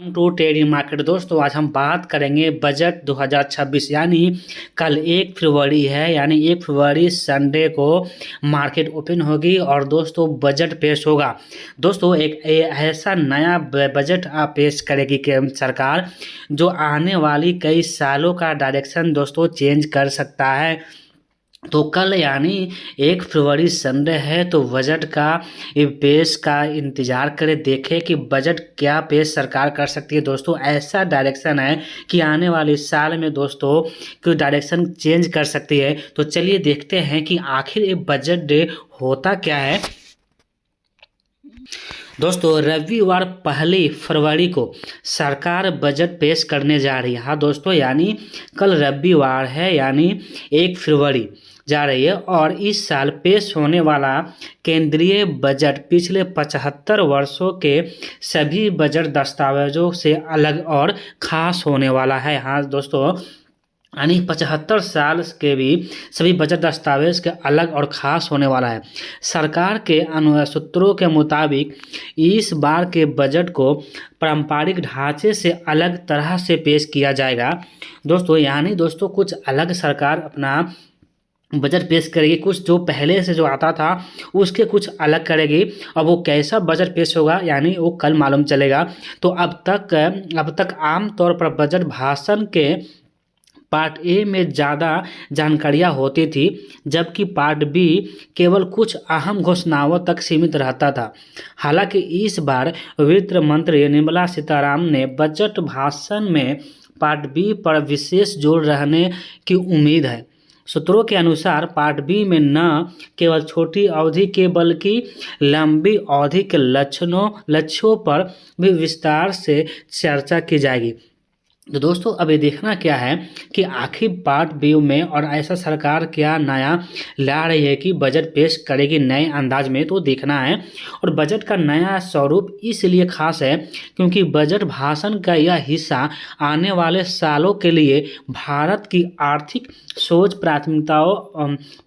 To trading market. दोस्तों आज हम बात करेंगे बजट 2026 यानी कल 1 फरवरी है, यानी 1 फरवरी संडे को मार्केट ओपन होगी और दोस्तों बजट पेश होगा। दोस्तों एक ऐसा नया बजट पेश करेगी केंद्र सरकार जो आने वाली कई सालों का डायरेक्शन दोस्तों चेंज कर सकता है। तो कल यानी 1 फरवरी संडे है, तो बजट का पेश का इंतज़ार करें, देखें कि बजट क्या पेश सरकार कर सकती है। दोस्तों ऐसा डायरेक्शन है कि आने वाले साल में दोस्तों कोई डायरेक्शन चेंज कर सकती है। तो चलिए देखते हैं कि आखिर ये बजट डे होता क्या है। दोस्तों रविवार 1 फरवरी को सरकार बजट पेश करने जा रही है। हाँ दोस्तों, यानी कल रविवार है, यानी 1 फरवरी जा रही है और इस साल पेश होने वाला केंद्रीय बजट पिछले 75 वर्षों के सभी बजट दस्तावेजों से अलग और ख़ास होने वाला है। हाँ दोस्तों, यानी 75 साल के भी सभी बजट दस्तावेज के अलग और ख़ास होने वाला है। सरकार के सूत्रों के मुताबिक इस बार के बजट को पारंपरिक ढांचे से अलग तरह से पेश किया जाएगा। दोस्तों यानी दोस्तों कुछ अलग सरकार अपना बजट पेश करेगी, कुछ जो पहले से जो आता था उसके कुछ अलग करेगी। अब वो कैसा बजट पेश होगा यानी वो कल मालूम चलेगा। तो अब तक आम तौर पर बजट भाषण के पार्ट ए में ज़्यादा जानकारियाँ होती थी, जबकि पार्ट बी केवल कुछ अहम घोषणाओं तक सीमित रहता था। हालांकि इस बार वित्त मंत्री निर्मला सीतारामन ने बजट भाषण में पार्ट बी पर विशेष जोर रहने की उम्मीद है। सूत्रों के अनुसार पार्ट बी में न केवल छोटी अवधि के बल्कि लंबी अवधि के लक्ष्यों पर भी विस्तार से चर्चा की जाएगी। तो दोस्तों अब ये देखना क्या है कि आखिर पार्ट बी में और ऐसा सरकार क्या नया ला रही है कि बजट पेश करेगी नए अंदाज में, तो देखना है। और बजट का नया स्वरूप इसलिए खास है क्योंकि बजट भाषण का यह हिस्सा आने वाले सालों के लिए भारत की आर्थिक सोच,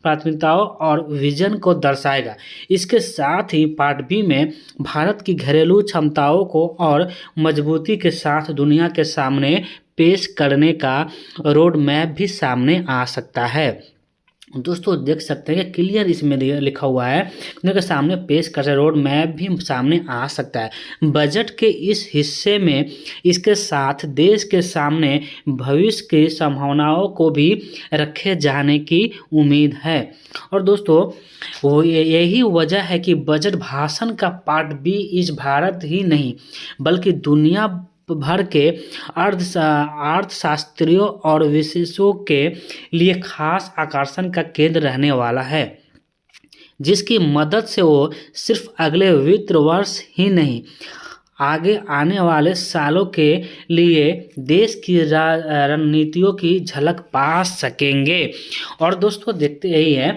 प्राथमिकताओं और विजन को दर्शाएगा। इसके साथ ही पार्ट बी में भारत की घरेलू क्षमताओं को और मजबूती के साथ दुनिया के सामने पेश करने का रोड मैप भी सामने आ सकता है। दोस्तों देख सकते हैं कि क्लियर इसमें लिखा हुआ है दुनिया के सामने पेश कर रोड मैप भी सामने आ सकता है। बजट के इस हिस्से में इसके साथ देश के सामने भविष्य की संभावनाओं को भी रखे जाने की उम्मीद है। और दोस्तों वो यही वजह है कि बजट भाषण का पार्ट बी इस भारत ही नहीं बल्कि दुनिया भर के अर्थशास्त्रियों और विशेषज्ञों के लिए खास आकर्षण का केंद्र रहने वाला है, जिसकी मदद से वो सिर्फ अगले वित्त वर्ष ही नहीं आगे आने वाले सालों के लिए देश की रणनीतियों की झलक पा सकेंगे। और दोस्तों देखते यही है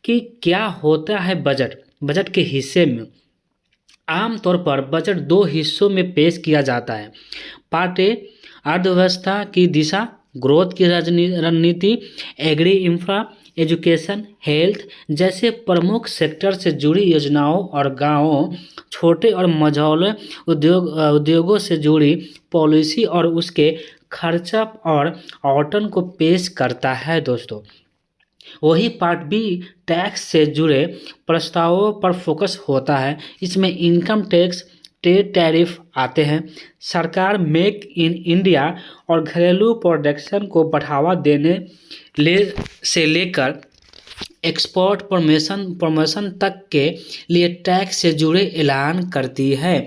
कि क्या होता है बजट के हिस्से में। आमतौर पर बजट 2 हिस्सों में पेश किया जाता है। पार्ट ए अर्थव्यवस्था की दिशा, ग्रोथ की रणनीति, एग्री इंफ्रा, एजुकेशन, हेल्थ जैसे प्रमुख सेक्टर से जुड़ी योजनाओं और गांवों, छोटे और मझौले उद्योगों से जुड़ी पॉलिसी और उसके खर्चा और आवंटन को पेश करता है। दोस्तों वही पार्ट बी टैक्स से जुड़े प्रस्तावों पर फोकस होता है। इसमें इनकम टैक्स, ट्रेड टैरिफ आते हैं। सरकार मेक इन इंडिया और घरेलू प्रोडक्शन को बढ़ावा देने से लेकर एक्सपोर्ट प्रमोशन तक के लिए टैक्स से जुड़े ऐलान करती है।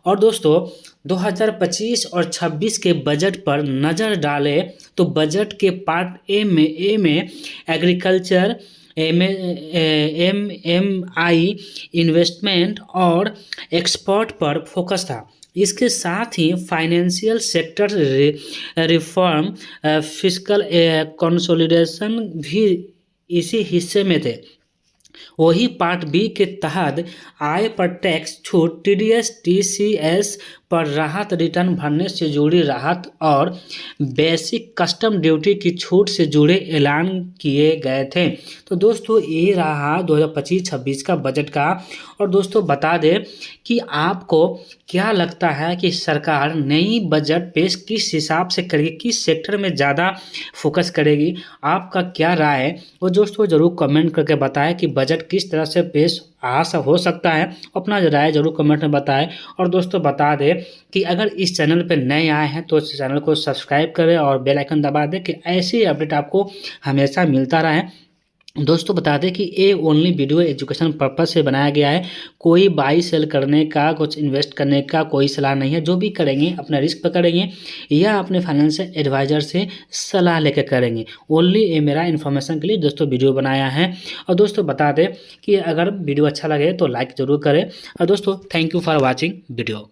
और दोस्तों 2025 और 26 के बजट पर नज़र डालें तो बजट के पार्ट ए में एग्रीकल्चर, एमएसएमई, इन्वेस्टमेंट और एक्सपोर्ट पर फोकस था। इसके साथ ही financial sector reform, fiscal consolidation भी इसी हिस्से में थे। वही पार्ट बी के तहत आय पर टैक्स छूट, टीडीएस, टीसीएस, पर राहत रिटर्न भरने से जुड़ी राहत और बेसिक कस्टम ड्यूटी की छूट से जुड़े ऐलान किए गए थे। तो दोस्तों ये रहा 2025-26 का बजट का। और दोस्तों बता दें कि आपको क्या लगता है कि सरकार नई बजट पेश किस हिसाब से करेगी, किस सेक्टर में ज़्यादा फोकस करेगी, आपका क्या राय है वो दोस्तों ज़रूर कमेंट करके बताएं कि बजट किस तरह से पेश हो सकता है। अपना राय जरूर कमेंट में बताएं। और दोस्तों बता दें कि अगर इस चैनल पर नए आए हैं तो इस चैनल को सब्सक्राइब करें और बेल आइकन दबा दें कि ऐसी अपडेट आपको हमेशा मिलता रहे। दोस्तों बता दें कि ये ओनली वीडियो एजुकेशन पर्पस से बनाया गया है। कोई बाई सेल करने का, कुछ इन्वेस्ट करने का कोई सलाह नहीं है। जो भी करेंगे अपना रिस्क पर करेंगे या अपने फाइनेंशियल एडवाइज़र से सलाह लेकर करेंगे। ओनली ये मेरा इन्फॉर्मेशन के लिए दोस्तों वीडियो बनाया है। और दोस्तों बता दें कि अगर वीडियो अच्छा लगे तो लाइक ज़रूर करें। और दोस्तों thank you for watching video.